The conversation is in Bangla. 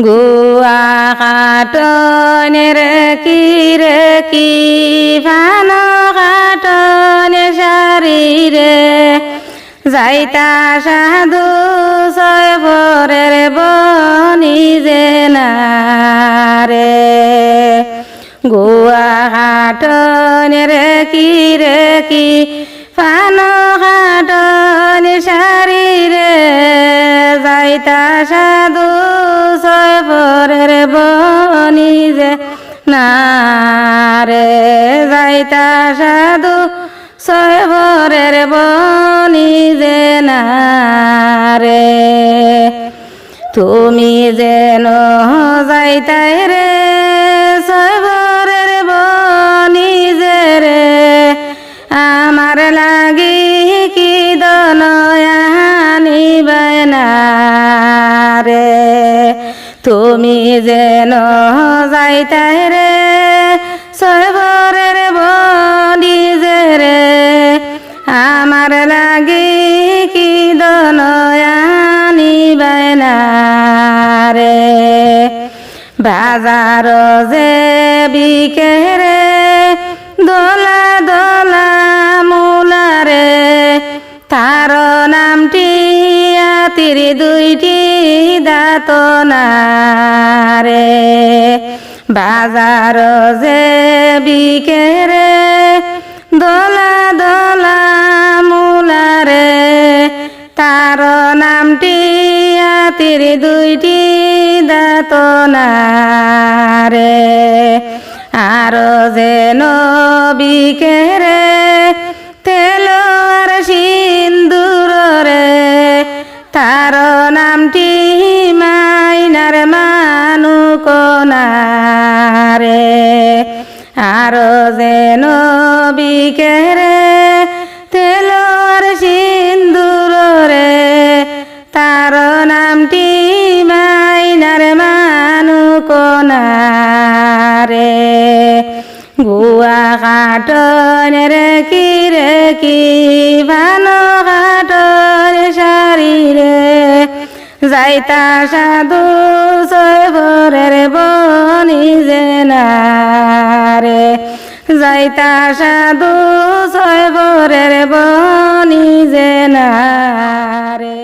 গুয়া কাটনের কি ফান কাটনে শারীরে যাইতা সাধু ছয় ভরের বনি যে নারে গুয়া কাটনের কি ফান কাটনে শারীরে যাইতা সাধু ছয় ভরের বনি যে নারে যাইতা সাধু ছয় ভরের বনি যে নারে তুমি যেন যাইতাই রে ছয় ভরের বনি যে রে আমার লাগি কি দনয়ানিবাই না রে তুমি যেন যাইতাই রে ছয় ভরের বনি যে রে আমার লাগি কি দনয়ানিবাই না রে বাজার যে বিকে রে দোলা দোলা মূলারে তার নামটি আতির দুইটি দাঁত নারে বাজার যে বিকে রে দোলা দোলা মূলারে তার নামটি আতির দুইটি দাঁত নারে আর যেন বিকে রে তেল আর সিন্দুর রে তার নামটি মাইনার মানু কোনারে আর যেন বিকে রে তেল আর সিন্দুর রে তার নামটি মাইনার মানু কোনারে গুয়া কাটনের কি ভান কাটনে শারীরে যাইতা সাধু ছয় ভরের বনি যে নারে যাইতা সাধু ছয় ভরের বনি যে নারে।